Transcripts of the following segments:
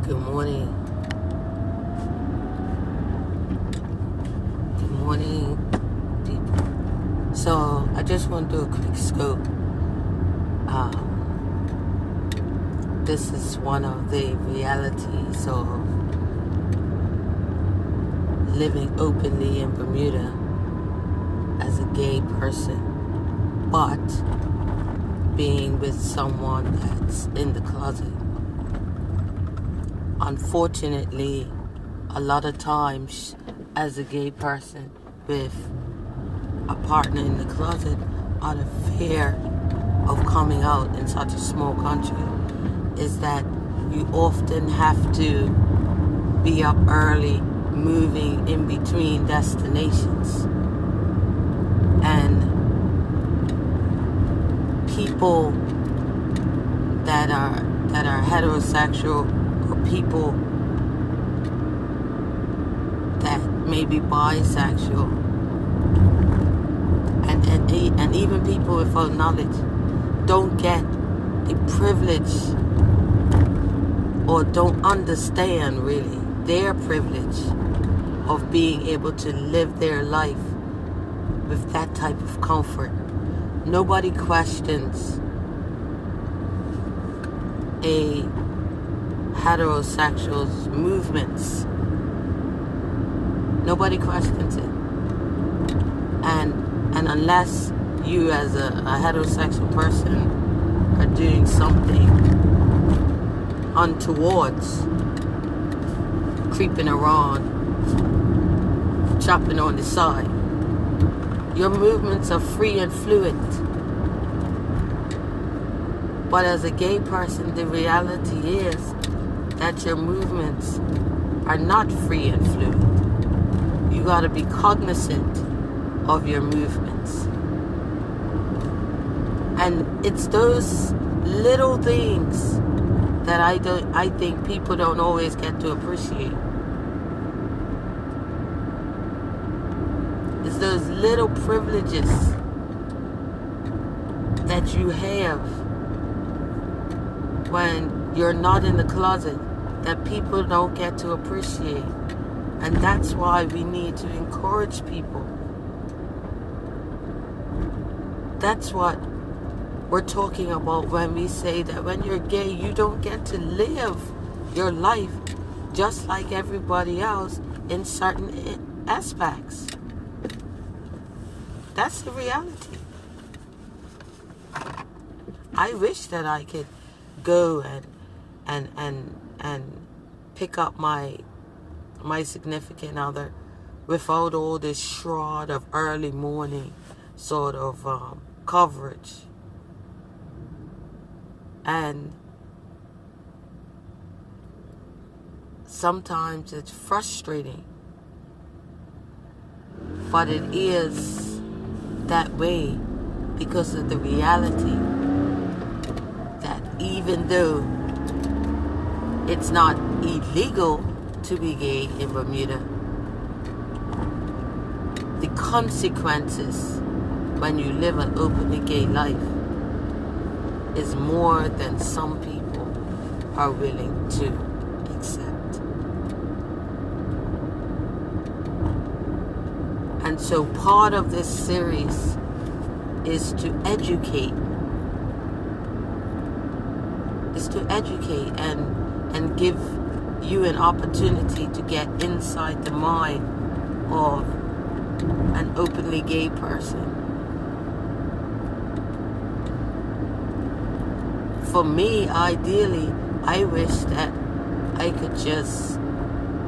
Good morning. Good morning, people. So I just want to do a quick scope. This is one of the realities of living openly in Bermuda as a gay person, but being with someone that's in the closet. Unfortunately, a lot of times as a gay person with a partner in the closet, out of fear of coming out in such a small country, is that you often have to be up early, moving in between destinations. And people that are heterosexual, or people that may be bisexual, and even people without knowledge, don't get the privilege or don't understand really their privilege of being able to live their life with that type of comfort. Nobody questions a heterosexual's movements. Nobody questions it. And unless you as a heterosexual person are doing something untowards, creeping around, chopping on the side, your movements are free and fluid. But as a gay person, the reality is that your movements are not free and fluid. You got to be cognizant of your movements. And it's those little things that I think people don't always get to appreciate. It's those little privileges that you have when you're not in the closet that people don't get to appreciate. And that's why we need to encourage people. That's what we're talking about when we say that when you're gay, you don't get to live your life just like everybody else in certain aspects. That's the reality. I wish that I could go and pick up my significant other without all this shroud of early morning sort of coverage. And sometimes it's frustrating, but it is that way because of the reality that even though it's not illegal to be gay in Bermuda, the consequences when you live an openly gay life is more than some people are willing to accept. And so part of this series is to educate. And give you an opportunity to get inside the mind of an openly gay person. For me, ideally, I wish that I could just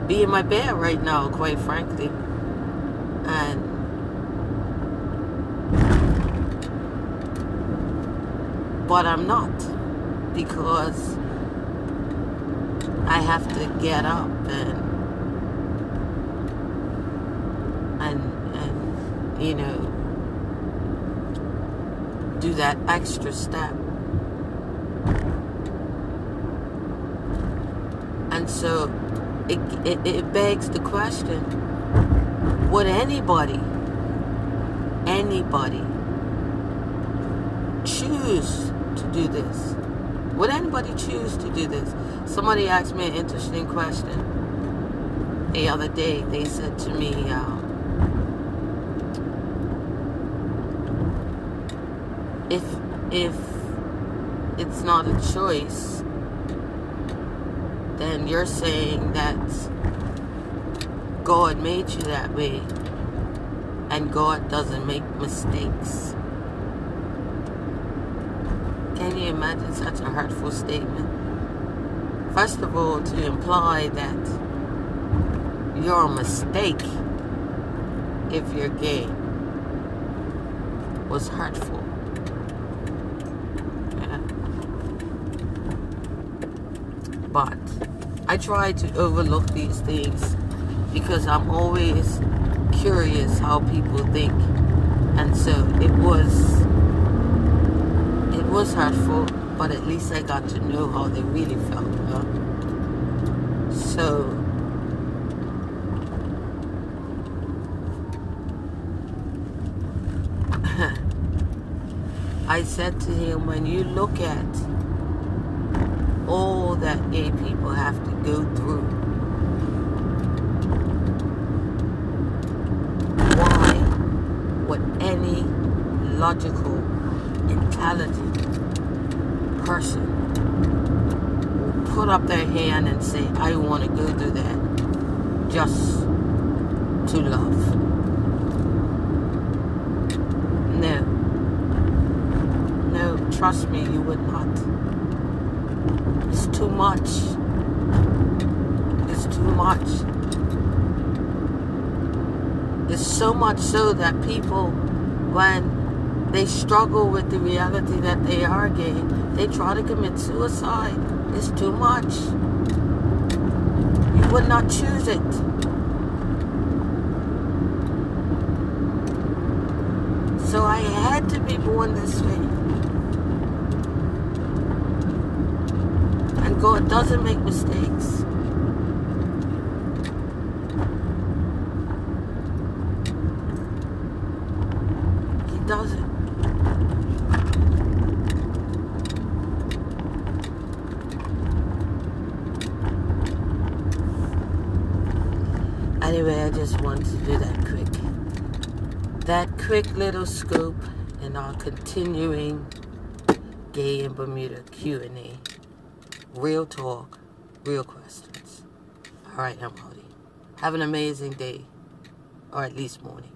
be in my bed right now, quite frankly. But I'm not, because I have to get up and do that extra step. And so it begs the question, would anybody choose to do this? Would anybody choose to do this? Somebody asked me an interesting question the other day. They said to me, if it's not a choice, then you're saying that God made you that way and God doesn't make mistakes. Can you imagine such a hurtful statement? First of all, to imply that you're a mistake if you're gay was hurtful. Yeah. But I try to overlook these things because I'm always curious how people think. And so it was hurtful, but at least I got to know how they really felt. Huh? So I said to him, when you look at all that gay people have to go through, why would any logical, intelligent person put up their hand and say, I want to go do that just to love? No, trust me, you would not. It's too much. It's too much. It's so much so that people, when they struggle with the reality that they are gay, they try to commit suicide. It's too much. You would not choose it. So I had to be born this way. And God doesn't make mistakes. He doesn't. Anyway, I just wanted to do that quick little scoop in our continuing Gay in Bermuda Q&A. Real talk, real questions. All right, I'm Howdy. Have an amazing day, or at least morning.